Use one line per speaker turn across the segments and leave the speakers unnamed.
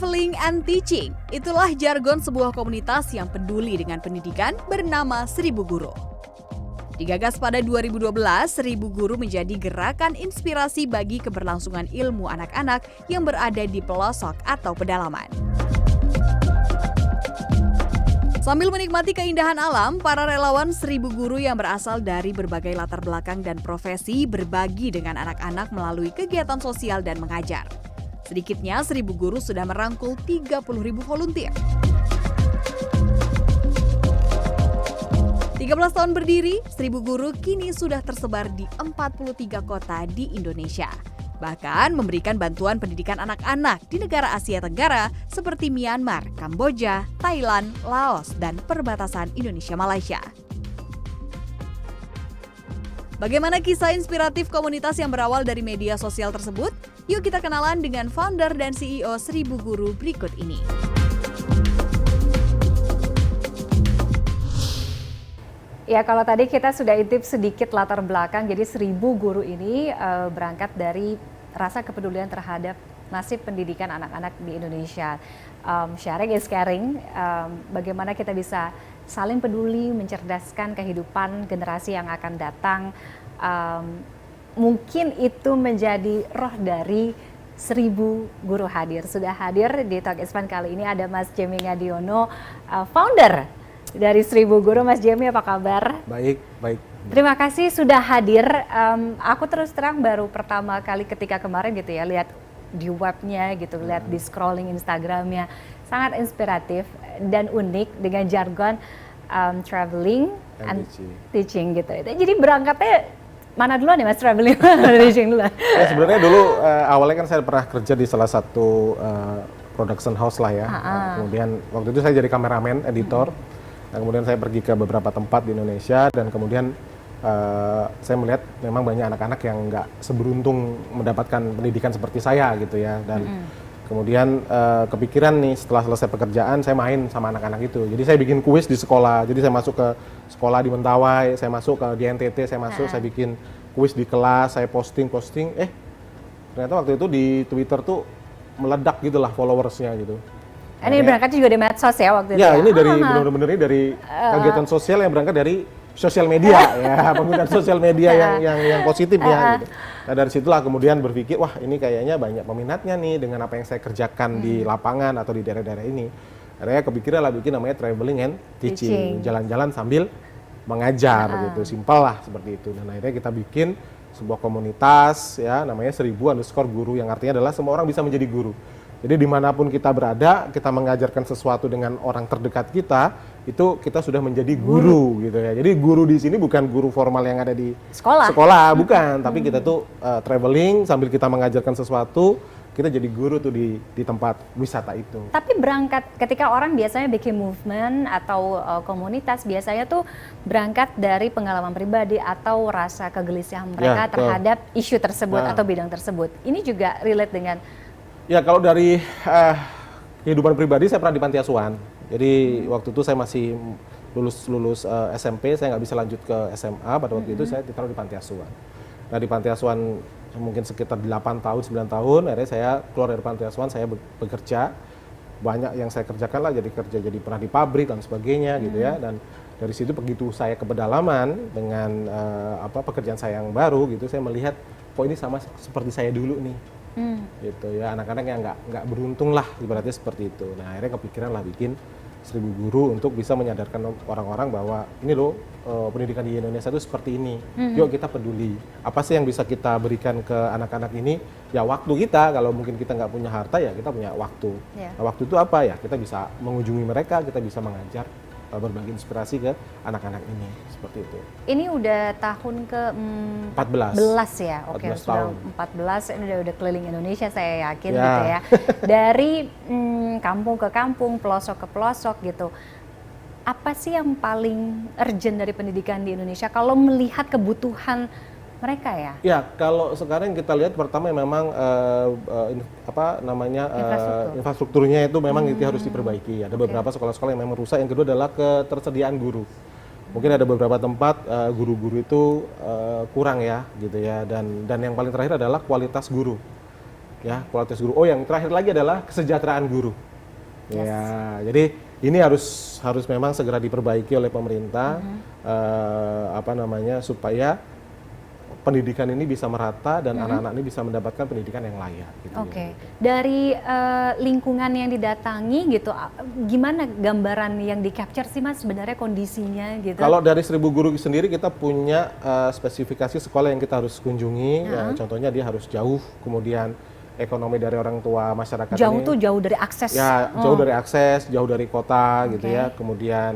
Traveling and Teaching, itulah jargon sebuah komunitas yang peduli dengan pendidikan bernama Seribu Guru. Digagas pada 2012, Seribu Guru menjadi gerakan inspirasi bagi keberlangsungan ilmu anak-anak yang berada di pelosok atau pedalaman. Sambil menikmati keindahan alam, para relawan Seribu Guru yang berasal dari berbagai latar belakang dan profesi berbagi dengan anak-anak melalui kegiatan sosial dan mengajar. Sedikitnya, Seribu Guru sudah merangkul 30.000 volunteer. 13 tahun berdiri, Seribu Guru kini sudah tersebar di 43 kota di Indonesia. Bahkan memberikan bantuan pendidikan anak-anak di negara Asia Tenggara seperti Myanmar, Kamboja, Thailand, Laos, dan perbatasan Indonesia-Malaysia. Bagaimana kisah inspiratif komunitas yang berawal dari media sosial tersebut? Yuk kita kenalan dengan founder dan CEO Seribu Guru berikut ini.
Ya, kalau tadi kita sudah intip sedikit latar belakang, jadi Seribu Guru ini berangkat dari rasa kepedulian terhadap nasib pendidikan anak-anak di Indonesia. Sharing is caring, bagaimana kita bisa saling peduli, mencerdaskan kehidupan generasi yang akan datang. Mungkin itu menjadi roh dari Seribu Guru hadir. Sudah hadir di Talk is Fun kali ini ada Mas Jemi Ngadiono, founder dari Seribu Guru. Mas Jemi, apa kabar?
Baik.
Terima kasih sudah hadir. Aku terus terang baru pertama kali ketika kemarin gitu ya, lihat di webnya gitu, lihat di scrolling Instagramnya, sangat inspiratif dan unik dengan jargon traveling and teaching gitu. Jadi berangkatnya mana dulu nih Mas, traveling atau teaching dulu?
Ya, sebenarnya dulu awalnya kan saya pernah kerja di salah satu production house lah ya. Kemudian waktu itu saya jadi kameramen, editor. Nah, kemudian saya pergi ke beberapa tempat di Indonesia dan kemudian saya melihat memang banyak anak-anak yang nggak seberuntung mendapatkan pendidikan seperti saya gitu ya. Dan kemudian kepikiran nih setelah selesai pekerjaan saya main sama anak-anak itu. Jadi saya bikin kuis di sekolah. Jadi saya masuk ke sekolah di Mentawai, saya masuk ke di NTT, saya bikin kuis di kelas, saya posting. Ternyata waktu itu di Twitter tuh meledak gitu lah followersnya gitu.
Ini berangkat juga dari medsos ya waktu itu?
Ya, ini dari benar-benar dari kegiatan sosial yang berangkat dari sosial media ya, penggunaan sosial media yang positif ya gitu. Nah, dari situlah kemudian berpikir, wah ini kayaknya banyak peminatnya nih dengan apa yang saya kerjakan di lapangan atau di daerah-daerah ini. Akhirnya kepikiran lah bikin namanya traveling and teaching, jalan-jalan sambil mengajar gitu, simpel lah seperti itu. Dan akhirnya kita bikin sebuah komunitas ya, namanya 1000_guru yang artinya adalah semua orang bisa menjadi guru. Jadi dimanapun kita berada, kita mengajarkan sesuatu dengan orang terdekat kita, itu kita sudah menjadi guru gitu ya. Jadi guru di sini bukan guru formal yang ada di sekolah bukan. Tapi kita tuh traveling sambil kita mengajarkan sesuatu, kita jadi guru tuh di tempat wisata itu.
Tapi berangkat ketika orang biasanya bikin movement atau komunitas, biasanya tuh berangkat dari pengalaman pribadi atau rasa kegelisahan mereka terhadap isu tersebut atau bidang tersebut. Ini juga relate dengan.
Ya, kalau dari kehidupan pribadi saya pernah di panti asuhan. Jadi waktu itu saya masih lulus SMP, saya nggak bisa lanjut ke SMA. Pada waktu itu saya ditaruh di panti asuhan. Nah, di panti asuhan mungkin sekitar 8 tahun, 9 tahun, akhirnya saya keluar dari panti asuhan, saya bekerja. Banyak yang saya kerjakan lah, jadi pernah di pabrik dan sebagainya gitu ya. Dan dari situ begitu saya ke pedalaman dengan pekerjaan saya yang baru gitu, saya melihat kok ini sama seperti saya dulu nih. Gitu ya, anak-anak yang nggak beruntung lah ibaratnya seperti itu. Nah, akhirnya kepikiran lah bikin 1000 Guru untuk bisa menyadarkan orang-orang bahwa ini loh pendidikan di Indonesia itu seperti ini. Yuk kita peduli. Apa sih yang bisa kita berikan ke anak-anak ini? Ya waktu kita. Kalau mungkin kita nggak punya harta ya kita punya waktu. Nah, waktu itu apa ya? Kita bisa mengunjungi mereka, kita bisa mengajar, berbagi inspirasi ke anak-anak ini, seperti itu.
Ini udah tahun ke
14
ya, oke,
14
sudah
tahun.
14, ini udah keliling Indonesia saya yakin gitu ya. Dari kampung ke kampung, pelosok ke pelosok gitu. Apa sih yang paling urgent dari pendidikan di Indonesia kalau melihat kebutuhan mereka ya?
Ya, kalau sekarang kita lihat pertama memang infrastrukturnya itu memang itu harus diperbaiki. Ada beberapa sekolah-sekolah yang memang rusak. Yang kedua adalah ketersediaan guru. Mungkin ada beberapa tempat guru-guru itu kurang ya, gitu ya. Dan yang paling terakhir adalah kualitas guru. ya kualitas guru. Oh, yang terakhir lagi adalah kesejahteraan guru.
Yes.
Ya, jadi ini harus memang segera diperbaiki oleh pemerintah, apa namanya, supaya pendidikan ini bisa merata dan anak-anak ini bisa mendapatkan pendidikan yang layak. Gitu.
Oke. Dari lingkungan yang didatangi gitu, gimana gambaran yang di capture sih Mas sebenarnya kondisinya gitu?
Kalau dari 1000 guru sendiri kita punya spesifikasi sekolah yang kita harus kunjungi. Ya, contohnya dia harus jauh, kemudian ekonomi dari orang tua masyarakat
Jauh
ini.
tuh jauh dari akses.
Ya, jauh dari akses, jauh dari kota gitu
Oke.
ya. Kemudian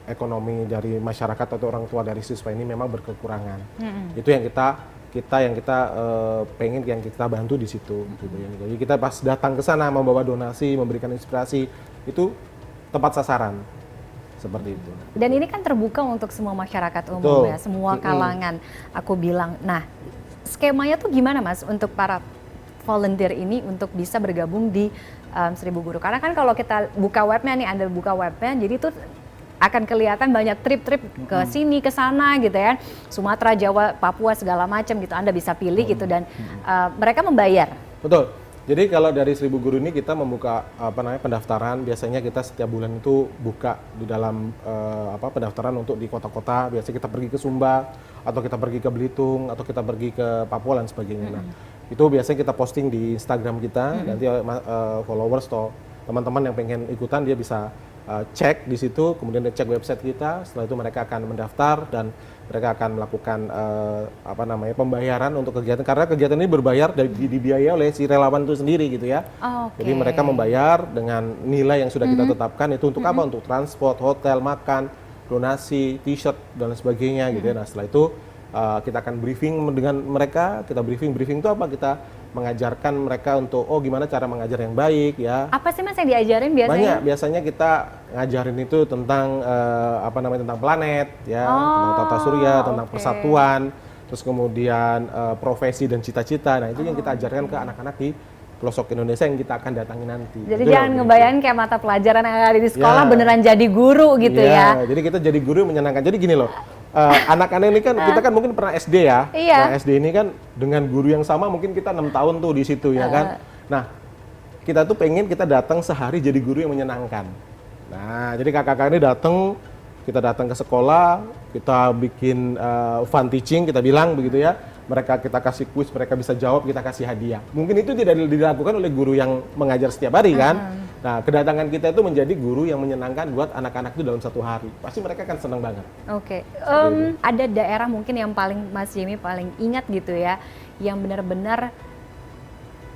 ekonomi dari masyarakat atau orang tua dari siswa ini memang berkekurangan. Itu yang kita pengen, yang kita bantu di situ. Gitu ya. Jadi kita pas datang ke sana membawa donasi, memberikan inspirasi, itu tepat sasaran. Seperti itu.
Dan ini kan terbuka untuk semua masyarakat umum
Betul.
ya, semua kalangan. Aku bilang, nah skemanya tuh gimana Mas untuk para volunteer ini untuk bisa bergabung di 1000 guru? Karena kan kalau kita buka webnya nih, Anda buka webnya, jadi tuh akan kelihatan banyak trip-trip ke sini, ke sana gitu ya. Sumatera, Jawa, Papua segala macam gitu. Anda bisa pilih gitu dan mereka membayar.
Betul. Jadi kalau dari 1000 guru ini kita membuka pendaftaran. Biasanya kita setiap bulan itu buka di dalam pendaftaran untuk di kota-kota. Biasanya kita pergi ke Sumba, atau kita pergi ke Belitung, atau kita pergi ke Papua dan sebagainya. Nah, itu biasanya kita posting di Instagram kita. Nanti followers atau teman-teman yang pengen ikutan dia bisa cek di situ, kemudian dia cek website kita. Setelah itu mereka akan mendaftar dan mereka akan melakukan pembayaran untuk kegiatan, karena kegiatan ini berbayar dan dibiayai oleh si relawan itu sendiri gitu ya.
Oke.
Jadi mereka membayar dengan nilai yang sudah kita tetapkan. Itu untuk apa? Untuk transport, hotel, makan, donasi, t-shirt dan sebagainya gitu ya. Nah, setelah itu kita akan briefing dengan mereka. Kita briefing itu apa? Kita mengajarkan mereka untuk gimana cara mengajar yang baik ya.
Apa sih Mas yang diajarin biasanya?
Banyak, biasanya kita ngajarin itu tentang tentang planet ya, tentang tata surya, tentang persatuan, terus kemudian profesi dan cita-cita. Nah, itu yang kita ajarkan ke anak-anak di pelosok Indonesia yang kita akan datangi nanti.
Jadi
Gitu
jangan
loh,
ngebayangin kayak mata pelajaran yang ada di sekolah
Ya.
beneran jadi guru gitu ya.
Jadi kita jadi guru yang menyenangkan. Jadi gini loh, anak-anak ini kan kita kan mungkin pernah SD ya.
Iya.
Nah, SD ini kan dengan guru yang sama mungkin kita 6 tahun tuh di situ ya kan. Nah, kita tuh pengen kita datang sehari jadi guru yang menyenangkan. Nah, jadi kakak-kakak ini kita datang ke sekolah, kita bikin fun teaching, kita bilang begitu ya. Mereka kita kasih kuis, mereka bisa jawab, kita kasih hadiah. Mungkin itu tidak dilakukan oleh guru yang mengajar setiap hari kan. Nah, kedatangan kita itu menjadi guru yang menyenangkan buat anak-anak itu dalam satu hari. Pasti mereka akan senang banget.
Oke. Ada daerah mungkin yang paling Mas Jamie paling ingat gitu ya, yang benar-benar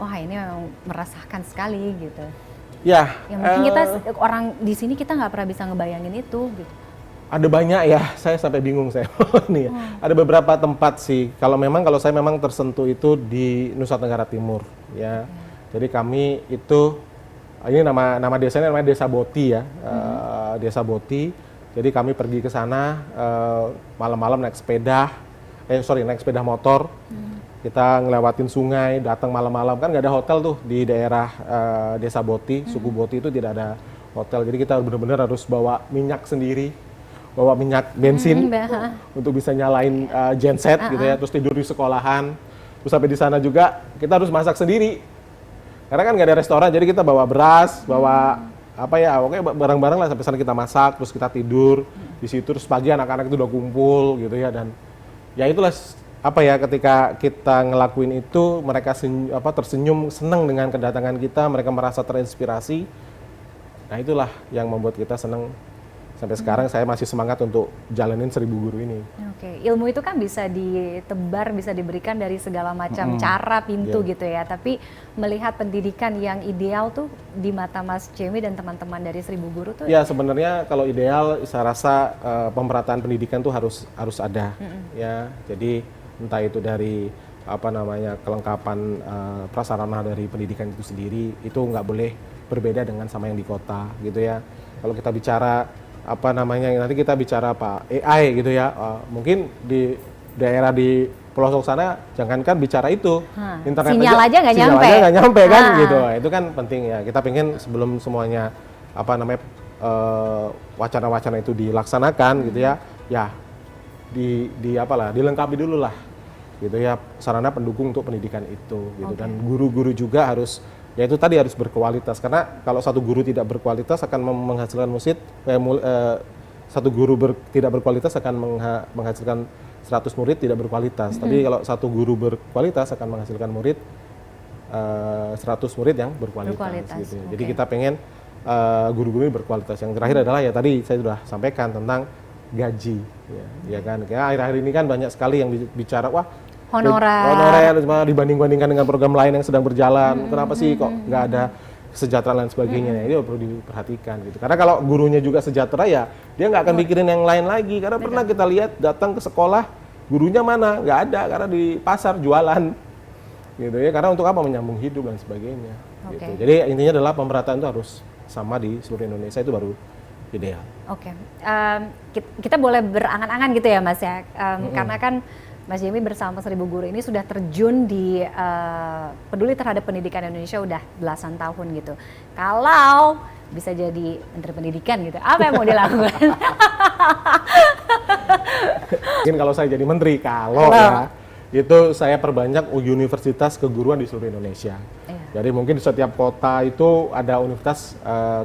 wah ini memang merasakan sekali gitu.
Ya.
Yang mungkin kita orang di sini kita nggak pernah bisa ngebayangin itu gitu.
Ada banyak ya, saya sampai bingung saya. Nih, ada beberapa tempat sih. Kalau saya memang tersentuh itu di Nusa Tenggara Timur, ya. Jadi kami itu, ini nama desanya namanya Desa Boti ya, Desa Boti. Jadi kami pergi ke sana malam-malam naik sepeda motor. Kita ngelewatin sungai, datang malam-malam, kan nggak ada hotel tuh di daerah Desa Boti, suku Boti itu tidak ada hotel. Jadi kita benar-benar harus bawa minyak sendiri. Bawa minyak bensin untuk bisa nyalain genset gitu ya, terus tidur di sekolahan, terus sampai di sana juga kita harus masak sendiri, karena kan nggak ada restoran, jadi kita bawa beras, bawa pokoknya barang-barang lah, sampai sana kita masak, terus kita tidur di situ, terus pagi anak-anak itu udah kumpul gitu ya, dan ya itulah ketika kita ngelakuin itu mereka tersenyum, senang dengan kedatangan kita, mereka merasa terinspirasi. Nah, itulah yang membuat kita senang. Sampai sekarang saya masih semangat untuk jalanin 1000 guru ini.
Oke, ilmu itu kan bisa ditebar, bisa diberikan dari segala macam cara, pintu gitu ya. Tapi melihat pendidikan yang ideal tuh di mata Mas Jamie dan teman-teman dari 1000 guru tuh.
Ya, sebenarnya kalau ideal saya rasa pemerataan pendidikan tuh harus ada ya. Jadi entah itu dari kelengkapan prasarana dari pendidikan itu sendiri, itu nggak boleh berbeda dengan sama yang di kota gitu ya. Kalau kita bicara nanti kita bicara AI gitu ya, mungkin di daerah di pelosok sana jangankan bicara itu, internet
sinyal aja nggak
nyampe kan gitu. Itu kan penting ya, kita pengen sebelum semuanya wacana-wacana itu dilaksanakan gitu ya, dilengkapi dulu lah gitu ya, sarana pendukung untuk pendidikan itu gitu. Dan guru-guru juga harus, ya itu tadi, harus berkualitas, karena kalau satu guru tidak berkualitas akan menghasilkan satu guru tidak berkualitas akan menghasilkan 100 murid tidak berkualitas. Tapi kalau satu guru berkualitas akan menghasilkan 100 murid yang berkualitas gitu. Jadi kita pengen guru-guru berkualitas. Yang terakhir adalah ya tadi saya sudah sampaikan tentang gaji, ya kan. Kayak akhir-akhir ini kan banyak sekali yang bicara, wah honorer dibanding-bandingkan dengan program lain yang sedang berjalan. Kenapa sih kok nggak ada kesejahteraan dan sebagainya? Ini perlu diperhatikan gitu. Karena kalau gurunya juga sejahtera ya dia nggak akan mikirin yang lain lagi. Karena pernah kita lihat datang ke sekolah, gurunya mana? Nggak ada, karena di pasar jualan gitu ya. Karena untuk apa? Menyambung hidup dan sebagainya. Gitu. Jadi intinya adalah pemerataan itu harus sama di seluruh Indonesia, itu baru ideal.
Kita boleh berangan-angan gitu ya Mas ya, karena kan Mas Jemi bersama 1000 Guru ini sudah terjun di peduli terhadap pendidikan Indonesia udah belasan tahun gitu. Kalau bisa jadi Menteri Pendidikan gitu, apa yang mau dilakukan?
Mungkin kalau saya jadi menteri, ya itu saya perbanyak universitas keguruan di seluruh Indonesia. Jadi mungkin di setiap kota itu ada universitas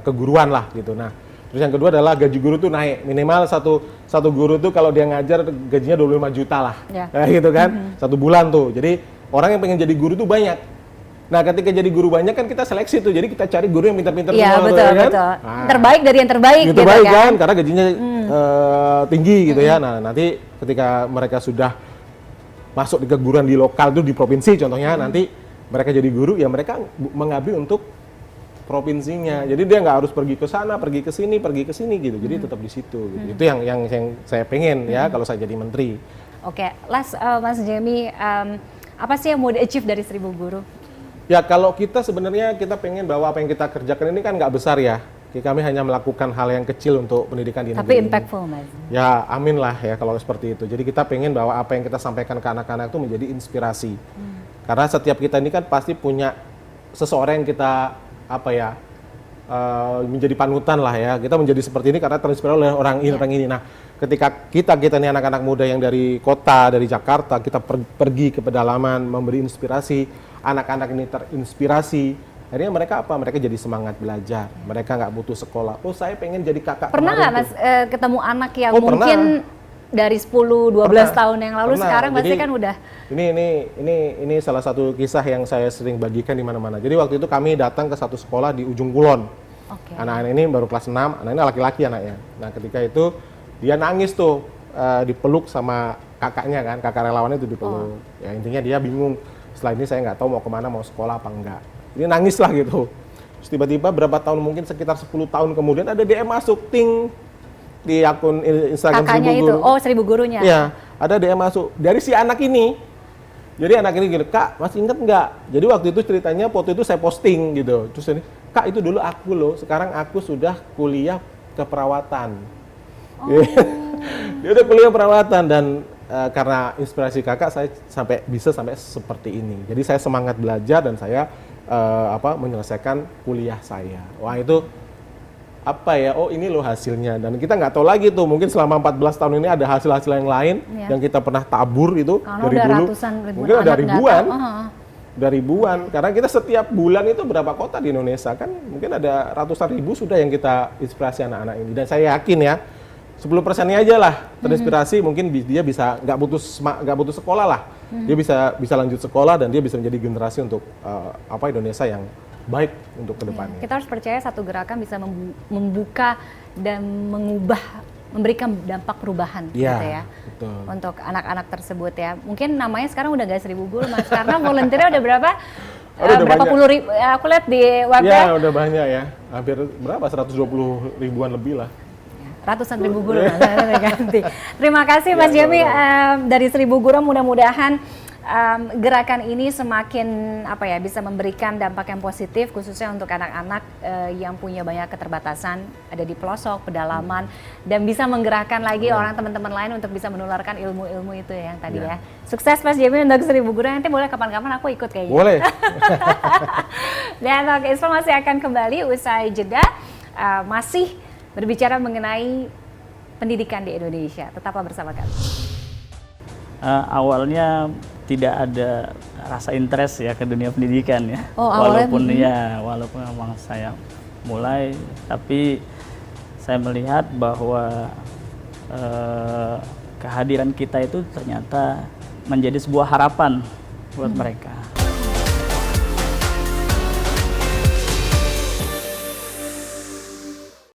keguruan lah gitu. Nah, terus yang kedua adalah gaji guru tuh naik, minimal satu guru tuh kalau dia ngajar gajinya 25 juta lah, gitu kan, satu bulan tuh. Jadi orang yang pengen jadi guru tuh banyak. Nah, ketika jadi guru banyak kan kita seleksi tuh, jadi kita cari guru yang pintar-pintar semua.
Iya, betul,
kan?
betul. Terbaik dari yang terbaik gitu
kan, karena gajinya tinggi gitu ya. Nah, nanti ketika mereka sudah masuk di keguruan di lokal tuh, di provinsi contohnya, nanti mereka jadi guru, ya mereka mengabdi untuk provinsinya. Jadi dia nggak harus pergi ke sana, pergi ke sini gitu. Jadi tetap di situ gitu. Itu yang saya pengen ya kalau saya jadi menteri.
Mas Jemi, apa sih yang mau di-achieve dari 1000 Guru?
Ya kalau kita sebenarnya kita pengen bahwa apa yang kita kerjakan ini kan nggak besar ya. Kami hanya melakukan hal yang kecil untuk pendidikan di negeri.
Tapi impactful, Mas.
Ya, amin lah ya kalau seperti itu. Jadi kita pengen bahwa apa yang kita sampaikan ke anak-anak itu menjadi inspirasi. Karena setiap kita ini kan pasti punya seseorang yang kita menjadi panutan lah ya. Kita menjadi seperti ini karena terinspirasi oleh orang ini. Nah, ketika kita ini anak-anak muda yang dari kota, dari Jakarta, kita pergi ke pedalaman, memberi inspirasi, anak-anak ini terinspirasi. Akhirnya mereka Mereka jadi semangat belajar. Mereka nggak butuh sekolah. Oh, saya pengen jadi kakak.
Pernah nggak Mas ketemu anak yang mungkin dari 10-12 tahun yang lalu, sekarang pasti kan udah.
Ini salah satu kisah yang saya sering bagikan di mana-mana. Jadi waktu itu kami datang ke satu sekolah di ujung kulon. Anak-anak ini baru kelas 6, anak ini laki-laki anaknya. Nah, ketika itu dia nangis tuh, dipeluk sama kakaknya kan, kakak relawan itu dipeluk. Ya intinya dia bingung. Setelah ini saya nggak tahu mau kemana, mau sekolah apa enggak. Dia nangis lah gitu. Terus tiba-tiba berapa tahun, mungkin sekitar 10 tahun kemudian ada DM masuk, ting, di akun Instagram
kakaknya
1000 Guru.
itu, 1000 Gurunya.
Iya, ada DM masuk dari si anak ini. Jadi anak ini gini, Kak, masih inget nggak? Jadi waktu itu ceritanya, foto itu saya posting gitu. Terus ini, Kak, itu dulu aku loh, sekarang aku sudah kuliah keperawatan. Dia udah kuliah perawatan, dan karena inspirasi kakak saya bisa sampai seperti ini. Jadi saya semangat belajar dan saya menyelesaikan kuliah saya. Wah, itu oh ini loh hasilnya. Dan kita nggak tahu lagi tuh, mungkin selama 14 tahun ini ada hasil-hasil yang lain yang kita pernah tabur itu.
Karena
dari
udah
dulu mungkin ada ribuan. Udah ribuan, karena kita setiap bulan itu berapa kota di Indonesia kan, mungkin ada ratusan ribu sudah yang kita inspirasi anak-anak ini. Dan saya yakin ya 10%-nya aja lah terinspirasi, mungkin dia bisa nggak butuh sekolah lah, dia bisa lanjut sekolah dan dia bisa menjadi generasi untuk Indonesia yang baik untuk kedepannya.
Kita harus percaya satu gerakan bisa membuka dan memberikan dampak perubahan gitu ya,
betul.
Untuk anak-anak tersebut ya. Mungkin namanya sekarang udah gak 1000 Guru Mas, karena volunteernya udah berapa? Berapa puluh ribu, aku lihat di webnya.
Ya udah banyak ya, hampir berapa, 120 ribuan lebih lah.
Ratusan ribu guru ganti. Terima kasih Mas Jemi dari 1000 Guru, mudah-mudahan gerakan ini semakin bisa memberikan dampak yang positif khususnya untuk anak-anak yang punya banyak keterbatasan, ada di pelosok, pedalaman, dan bisa menggerakkan lagi orang teman-teman lain untuk bisa menularkan ilmu-ilmu itu ya yang tadi ya. Sukses Mas Jemi untuk 1000 Guru, nanti boleh kapan-kapan aku ikut kayaknya. Boleh. Dan Talk Islam masih akan kembali usai jeda, masih berbicara mengenai pendidikan di Indonesia. Tetaplah bersama kami.
Awalnya tidak ada rasa interest ya ke dunia pendidikan ya.
Oh, awalnya,
walaupun memang saya mulai, tapi saya melihat bahwa kehadiran kita itu ternyata menjadi sebuah harapan buat mereka.